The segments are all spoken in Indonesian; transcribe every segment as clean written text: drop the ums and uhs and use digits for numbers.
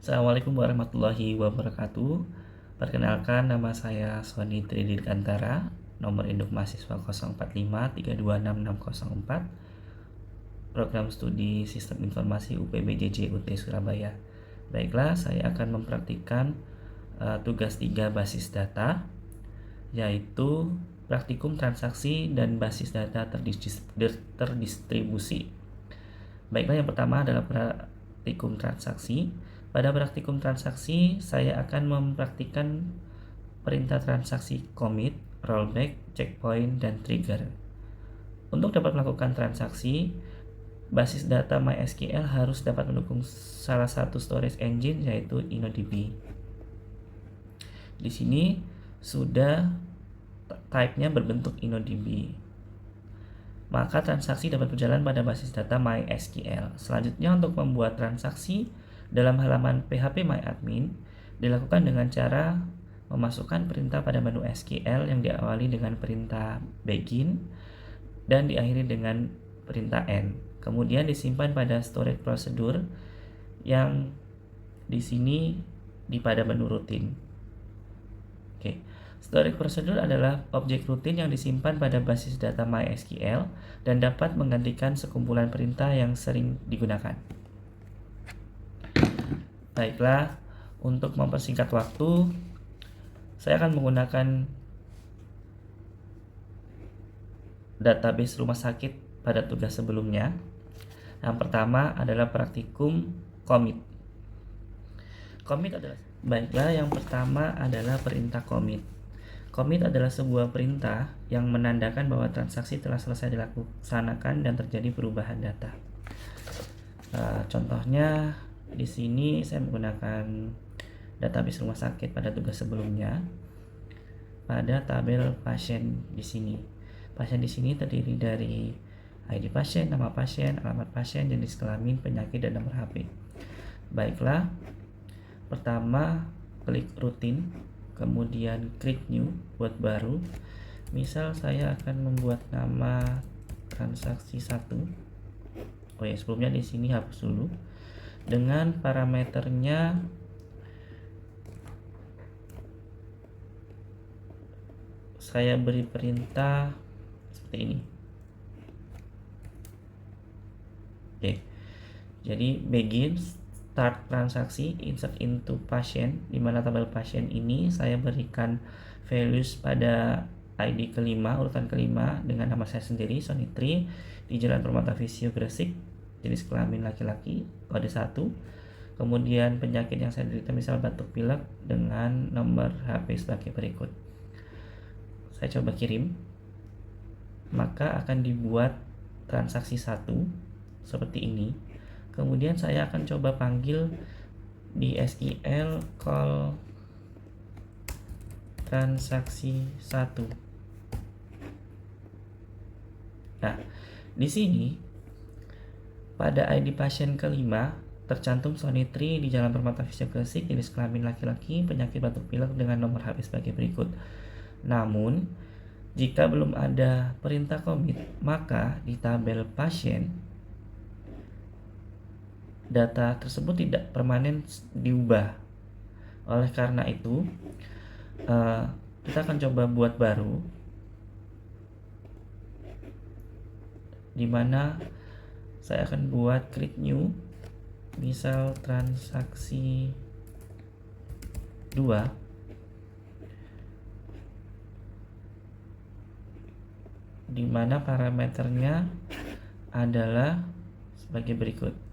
Assalamualaikum warahmatullahi wabarakatuh. Perkenalkan, nama saya Sony Tridirgantara, nomor induk mahasiswa 0453266604, program studi Sistem Informasi UPBJJ UT Surabaya. Baiklah, saya akan mempraktikkan tugas 3 basis data, yaitu praktikum transaksi dan basis data terdistribusi. Baiklah, yang pertama adalah praktikum transaksi. Pada praktikum transaksi, saya akan mempraktikkan perintah transaksi commit, rollback, checkpoint, dan trigger. Untuk dapat melakukan transaksi, basis data MySQL harus dapat mendukung salah satu storage engine, yaitu InnoDB. Di sini sudah type-nya berbentuk InnoDB. Maka transaksi dapat berjalan pada basis data MySQL. Selanjutnya, untuk membuat transaksi dalam halaman phpMyAdmin dilakukan dengan cara memasukkan perintah pada menu SQL yang diawali dengan perintah begin dan diakhiri dengan perintah end. Kemudian disimpan pada storage procedure yang di sini pada menu rutin. Oke. Storage procedure adalah objek rutin yang disimpan pada basis data MySQL dan dapat menggantikan sekumpulan perintah yang sering digunakan. Baiklah, untuk mempersingkat waktu, saya akan menggunakan database rumah sakit pada tugas sebelumnya. Yang pertama adalah praktikum commit. Baiklah, yang pertama adalah perintah commit. Commit adalah sebuah perintah yang menandakan bahwa transaksi telah selesai dilaksanakan dan terjadi perubahan data. Contohnya di sini saya menggunakan database rumah sakit pada tugas sebelumnya. Pada tabel pasien di sini. Pasien di sini terdiri dari ID pasien, nama pasien, alamat pasien, jenis kelamin, penyakit, dan nomor HP. Baiklah, pertama klik rutin, kemudian klik new buat baru. Misal saya akan membuat nama transaksi 1. Sebelumnya di sini hapus dulu. Dengan parameternya saya beri perintah seperti ini. Jadi begin, start transaksi, insert into patient, di mana tabel pasien ini saya berikan values pada ID kelima, urutan kelima, dengan nama saya sendiri, Sony Tri, di Jalan Permata Visio Gresik, jenis kelamin laki-laki, kode 1. Kemudian penyakit yang saya derita, misal batuk pilek, dengan nomor HP sebagai berikut. Saya coba kirim, maka akan dibuat transaksi 1 seperti ini. Kemudian saya akan coba panggil di SQL call transaksi 1. Nah, di sini pada ID pasien kelima tercantum Sony Tri di Jalan Permata Visio Gresik, jenis kelamin laki-laki, penyakit batuk pilek, dengan nomor HP sebagai berikut. Namun, jika belum ada perintah commit, maka di tabel pasien data tersebut tidak permanen diubah. Oleh karena itu, kita akan coba buat baru, di mana saya akan buat create new, misal transaksi 2, di mana parameternya adalah sebagai berikut.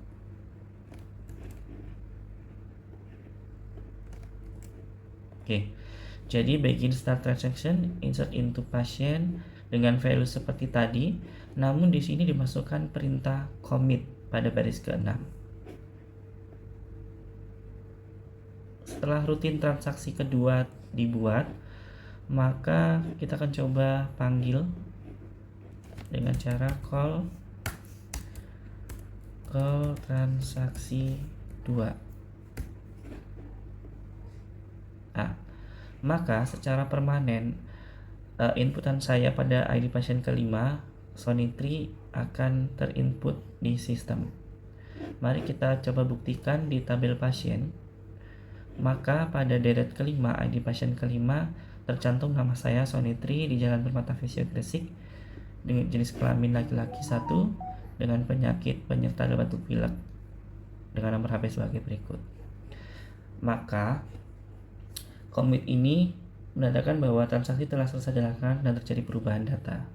Jadi begin start transaction, insert into patient dengan value seperti tadi, namun di sini dimasukkan perintah commit pada baris ke-6. Setelah rutin transaksi kedua dibuat, maka kita akan coba panggil dengan cara call transaksi 2. Maka secara permanen inputan saya pada ID pasien kelima, Sony Tri, akan terinput di sistem. Mari kita coba buktikan di tabel pasien. Maka pada deret kelima, ID pasien kelima, tercantum nama saya Sonitri di Jalan Permata Visio Gresik dengan jenis kelamin laki-laki 1 dengan penyakit penyerta batuk pilek dengan nomor HP sebagai berikut. Maka komit ini menandakan bahwa transaksi telah selesai dilakukan dan terjadi perubahan data.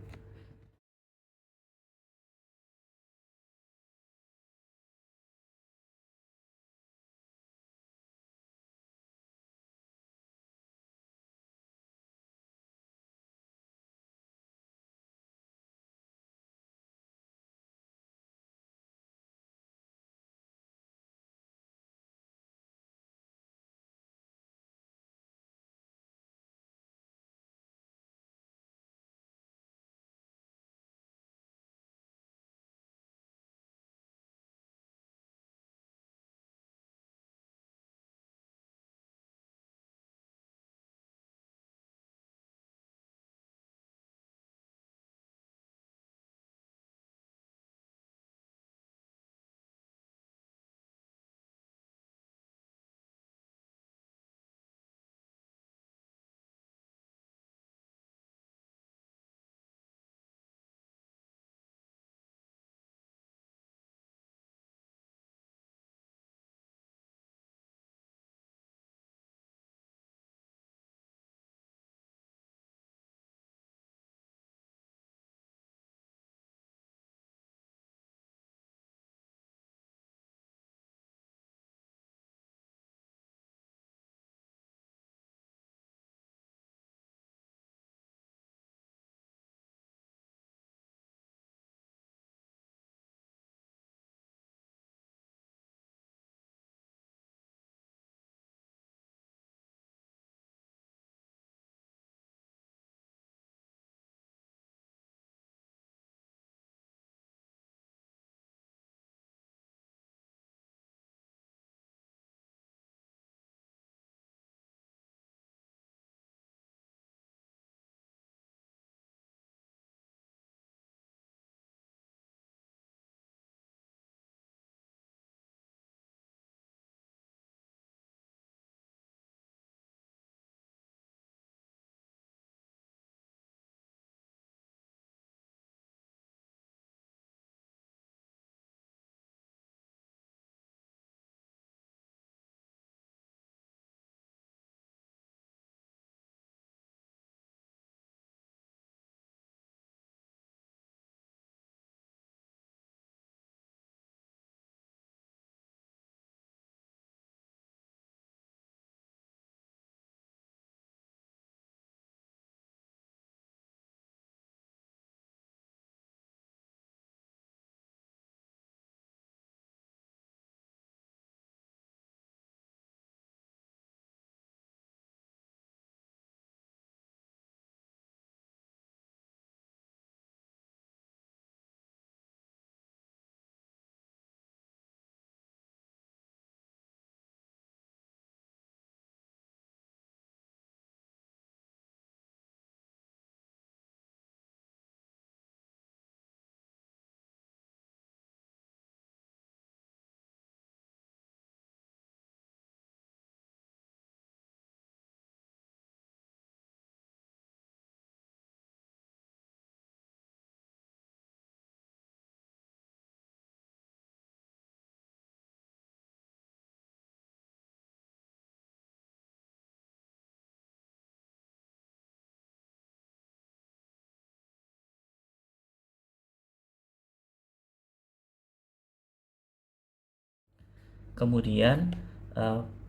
Kemudian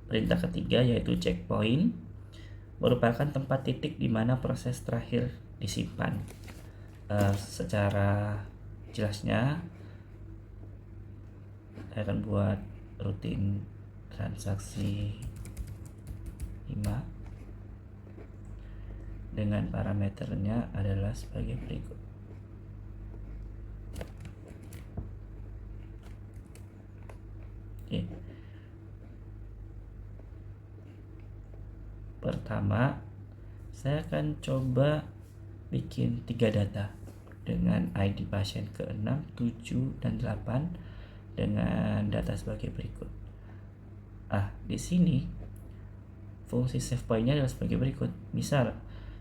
perintah ketiga yaitu checkpoint merupakan tempat titik di mana proses terakhir disimpan. Secara jelasnya saya akan buat rutin transaksi 5 dengan parameternya adalah sebagai berikut. Oke. Pertama, saya akan coba bikin 3 data dengan ID pasien ke-6, 7, dan 8 dengan data sebagai berikut. Di sini fungsi save point-nya adalah sebagai berikut. Misal,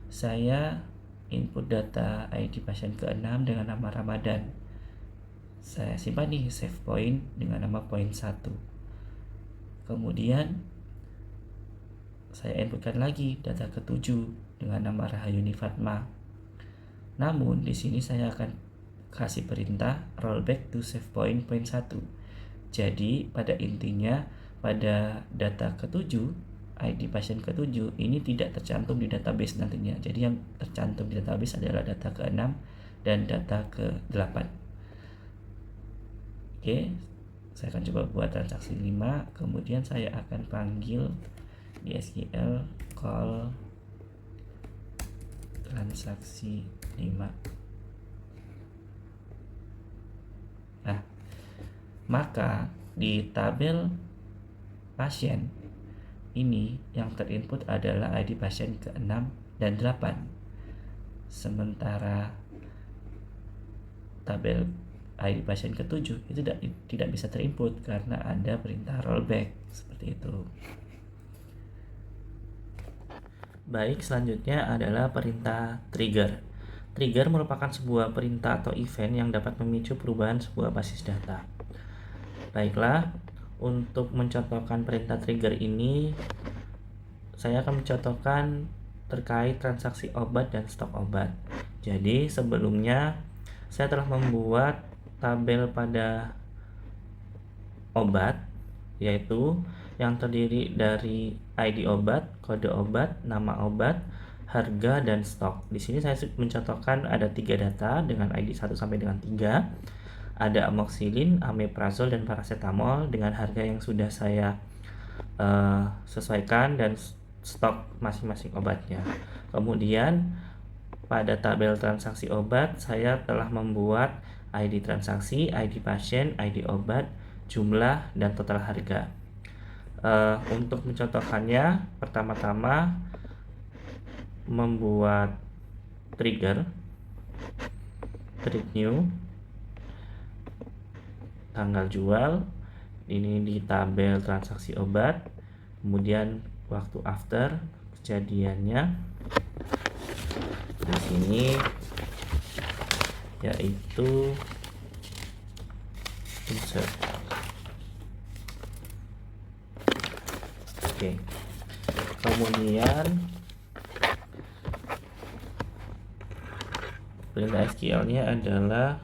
saya input data ID pasien ke-6 dengan nama Ramadan. Saya simpan nih save point dengan nama point 1. Kemudian saya inputkan lagi data ke-7 dengan nama Rahayuni Fatma. Namun di sini saya akan kasih perintah rollback to save point 1. Jadi pada intinya pada data ke-7, ID pasien ke-7 ini tidak tercantum di database nantinya. Jadi yang tercantum di database adalah data ke-6 dan data ke-8. Oke, saya akan coba buat transaksi 5, kemudian saya akan panggil di SQL call transaksi 5. Nah, maka di tabel pasien ini yang terinput adalah ID pasien ke-6 dan 8. Sementara tabel ID pasien ke-7 itu tidak bisa terinput karena ada perintah rollback seperti itu. Baik, selanjutnya adalah perintah trigger. Trigger merupakan sebuah perintah atau event yang dapat memicu perubahan sebuah basis data. Baiklah, untuk mencontohkan perintah trigger ini, saya akan mencontohkan terkait transaksi obat dan stok obat. Jadi sebelumnya saya telah membuat tabel pada obat, yaitu yang terdiri dari ID obat, kode obat, nama obat, harga, dan stok. Di sini saya mencontohkan ada 3 data dengan ID 1 sampai dengan 3. Ada amoxicillin, omeprazol, dan paracetamol dengan harga yang sudah saya sesuaikan dan stok masing-masing obatnya. Kemudian pada tabel transaksi obat saya telah membuat ID transaksi, ID pasien, ID obat, jumlah, dan total harga. Untuk mencontohkannya, pertama-tama membuat trigger create new, tanggal jual ini di tabel transaksi obat, kemudian waktu after kejadiannya di sini yaitu insert. Oke. Kemudian perintah SQL-nya adalah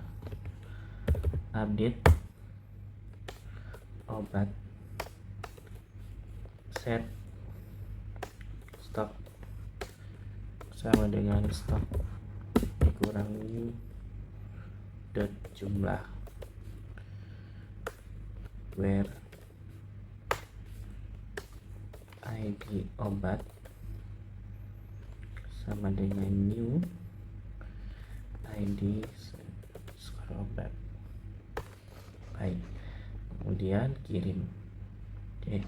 update obat set stok sama dengan stok dikurangi dot jumlah where ID obat sama dengan new ID skor obat. Baik, kemudian kirim. Oke,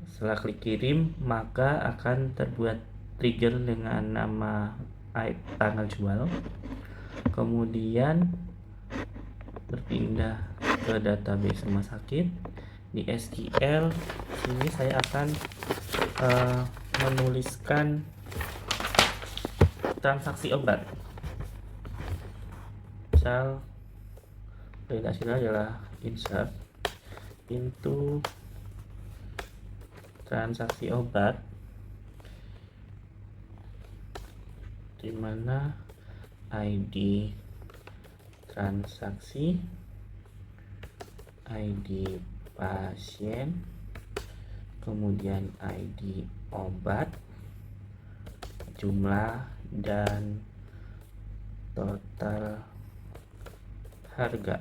setelah klik kirim maka akan terbuat trigger dengan nama tanggal jual, kemudian berpindah ke database rumah sakit. Di SQL sini saya akan menuliskan transaksi obat. Misal perintah sini adalah insert into transaksi obat, di mana ID transaksi, ID pasien, kemudian ID obat, jumlah, dan total harga,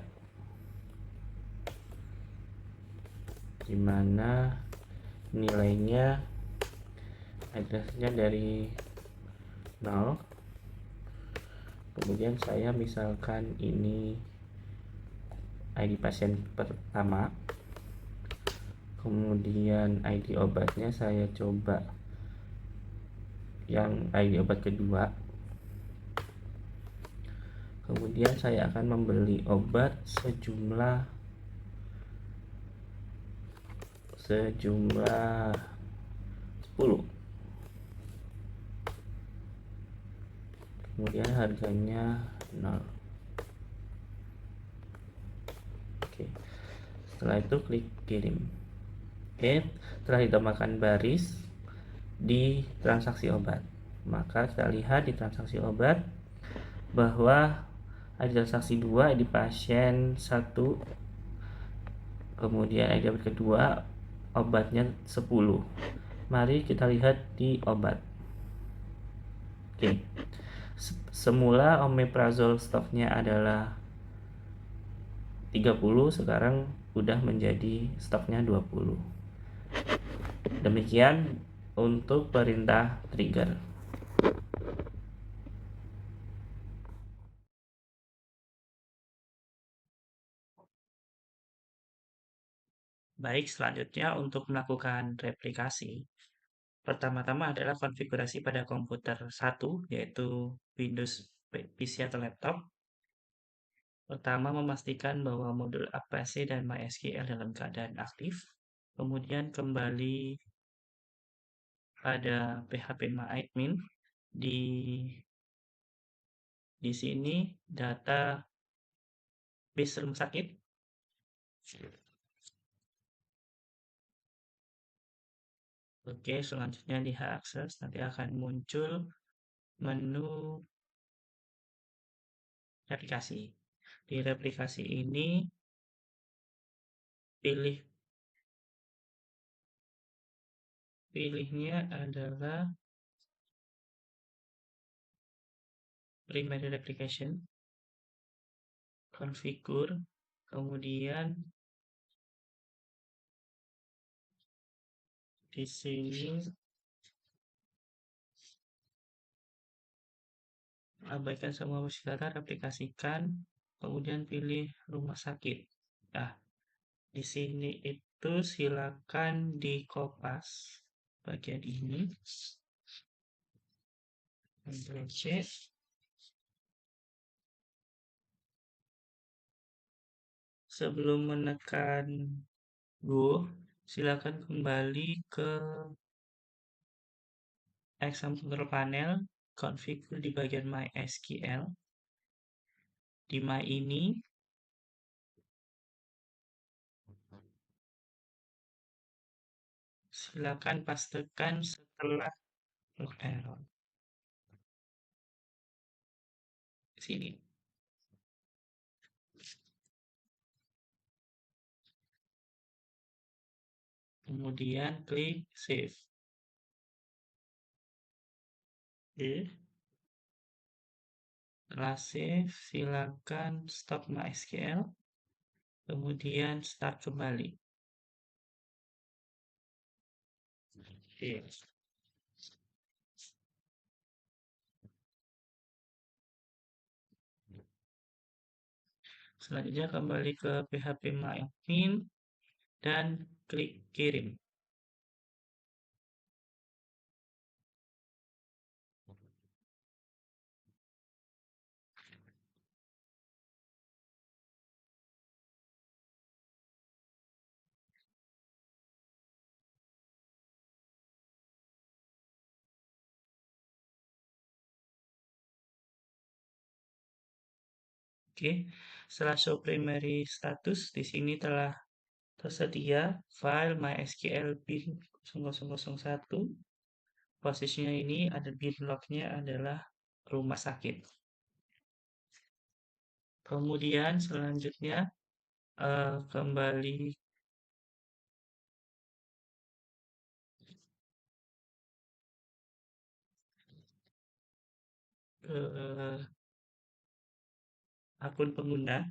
di mana nilainya addressnya dari 0. Kemudian saya misalkan ini ID pasien pertama, kemudian ID obatnya saya coba yang ID obat kedua. Kemudian saya akan membeli obat sejumlah 10 10. Kemudian harganya 0. Oke. Setelah itu klik kirim. Oke, setelah ditambahkan baris di transaksi obat, maka kita lihat di transaksi obat bahwa ada transaksi 2 di pasien 1, kemudian ID obat kedua obatnya 10. Mari kita lihat di obat. Oke. Semula omeprazol stoknya adalah 30, sekarang udah menjadi stoknya 20. Demikian untuk perintah trigger. Baik, selanjutnya untuk melakukan replikasi. Pertama-tama adalah konfigurasi pada komputer 1, yaitu Windows PC atau laptop. Pertama, memastikan bahwa modul APC dan MySQL dalam keadaan aktif. Kemudian kembali pada PHP MyAdmin. Di sini data base rumah sakit. Oke, selanjutnya di hak akses nanti akan muncul menu replikasi. Di replikasi ini pilihnya adalah primary replication, configure, kemudian di sini abaikan semua data, replikasikan, kemudian pilih rumah sakit. Nah, di sini itu silakan dikopas bagian ini. Ctrl C. Sebelum menekan Go, silakan kembali ke example control panel, configure di bagian MySQL. Di My ini, silakan pastekan setelah log error. Sini. Kemudian klik save. Oke. Setelah save, silakan stop MySQL. Kemudian start kembali. Oke. Selanjutnya kembali ke PHP MyAdmin dan klik kirim. Oke, setelah show primary status, di sini telah tersedia file MySQL bin 0001. Posisinya ini ada bin lognya adalah rumah sakit. Kemudian selanjutnya kembali ke akun pengguna.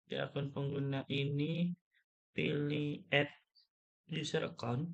Di akun pengguna ini pilih add user account.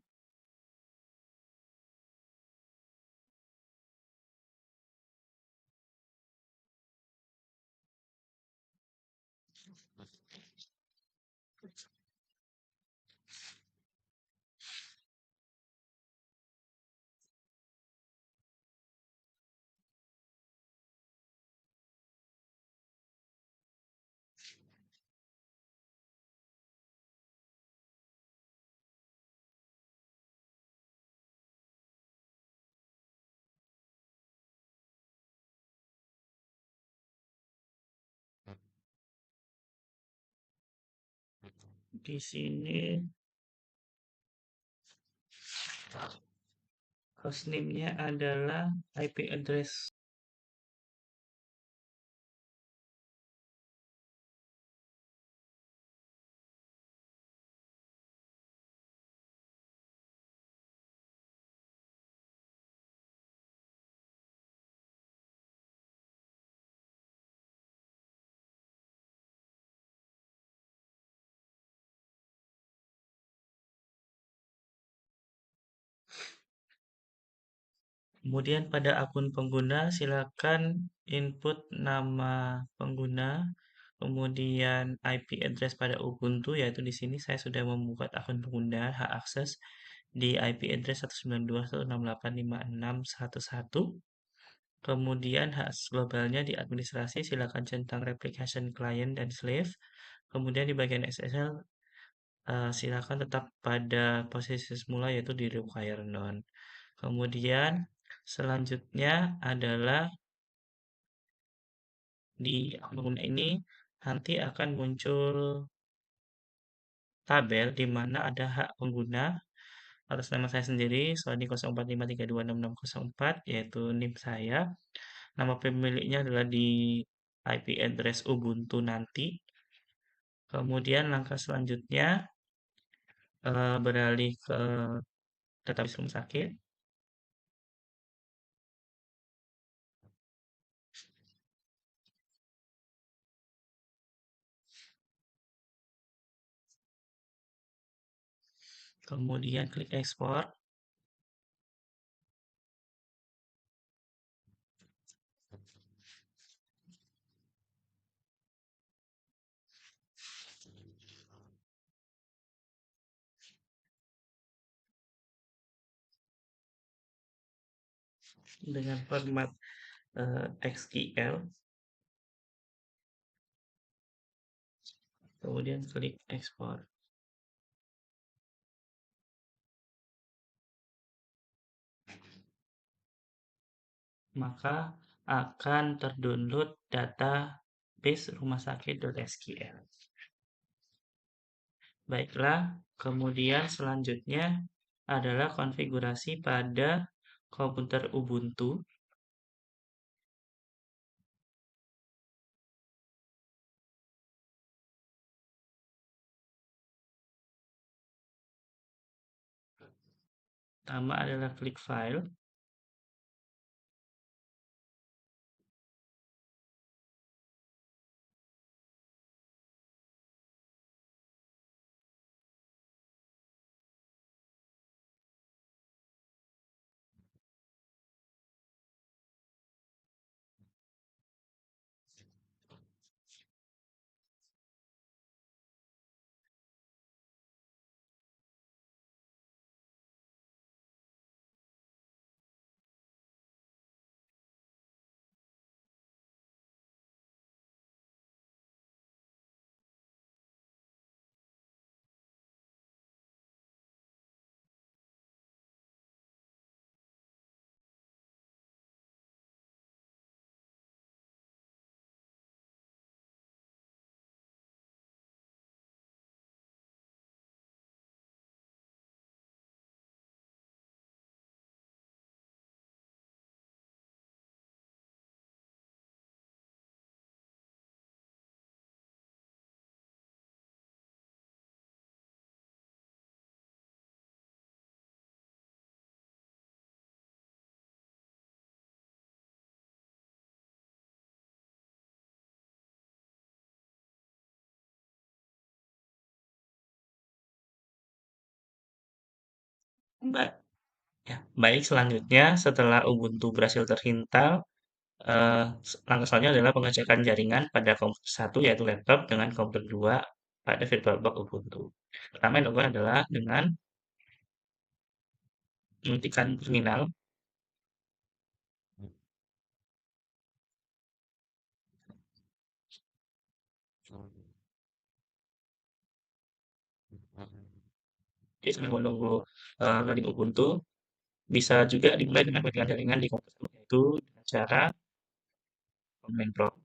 Di sini hostname-nya adalah IP address. Kemudian pada akun pengguna silakan input nama pengguna, kemudian IP address pada Ubuntu, yaitu di sini saya sudah membuat akun pengguna hak akses di IP address 192.168.5611. Kemudian hak globalnya di administrasi silakan centang replication client dan slave. Kemudian di bagian SSL silakan tetap pada posisi semula yaitu di require none. Kemudian selanjutnya adalah di akun ini nanti akan muncul tabel di mana ada hak pengguna atas nama saya sendiri, Sony 0453266604, yaitu NIM saya. Nama pemiliknya adalah di IP address Ubuntu nanti. Kemudian langkah selanjutnya beralih ke database rumah sakit. Kemudian klik ekspor. Dengan format XML, kemudian klik ekspor. Maka akan terdownload database rumah sakit.sql. Baiklah, kemudian selanjutnya adalah konfigurasi pada komputer Ubuntu. Pertama adalah klik file. Ya, baik, selanjutnya setelah Ubuntu berhasil terhintal, langkah selanjutnya adalah pengecekan jaringan pada komputer satu yaitu laptop dengan komputer 2 pada VirtualBox Ubuntu. Pertama yang dilakukan adalah dengan mengetikkan terminal. Jadi sambil menunggu loading Ubuntu, bisa juga dimulai dengan pengecekan jaringan di komputer yaitu dengan cara command prompt.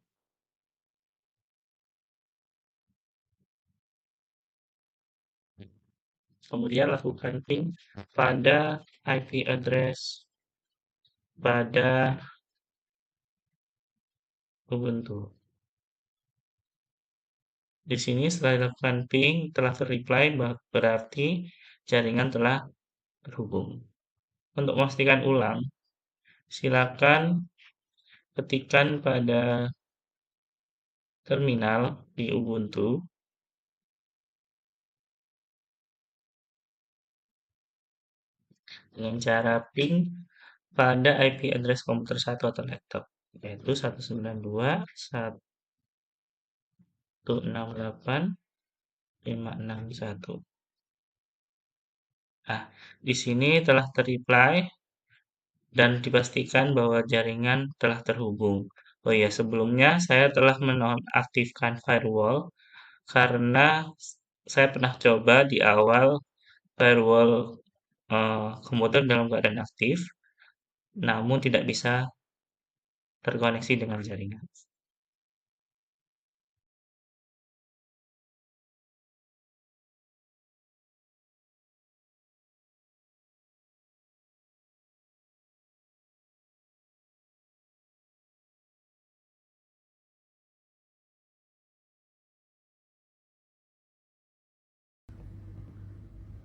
Kemudian lakukan ping pada IP address pada Ubuntu. Di sini setelah dilakukan ping telah ter-reply, berarti jaringan telah terhubung. Untuk memastikan ulang, silakan ketikkan pada terminal di Ubuntu dengan cara ping pada IP address komputer 1 atau laptop, yaitu 192.168.561. Nah, di sini telah ter-reply dan dipastikan bahwa jaringan telah terhubung. Oh iya, sebelumnya saya telah menonaktifkan firewall karena saya pernah coba di awal firewall komputer dalam keadaan aktif, namun tidak bisa terkoneksi dengan jaringan.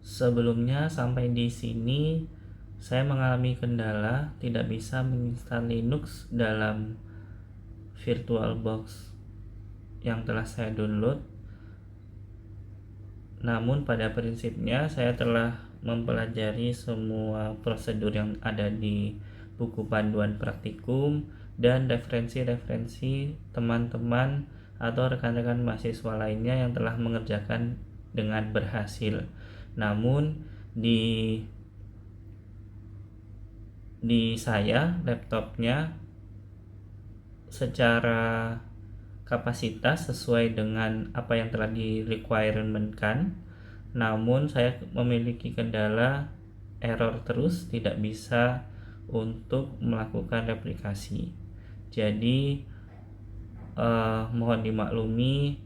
Sebelumnya sampai di sini saya mengalami kendala tidak bisa menginstal Linux dalam VirtualBox yang telah saya download. Namun pada prinsipnya saya telah mempelajari semua prosedur yang ada di buku panduan praktikum dan referensi-referensi teman-teman atau rekan-rekan mahasiswa lainnya yang telah mengerjakan dengan berhasil. Namun di saya laptopnya secara kapasitas sesuai dengan apa yang telah di requirement-kan, namun saya memiliki kendala error terus, tidak bisa untuk melakukan replikasi. Jadi mohon dimaklumi,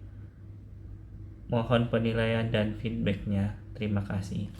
mohon penilaian dan feedbacknya. Terima kasih.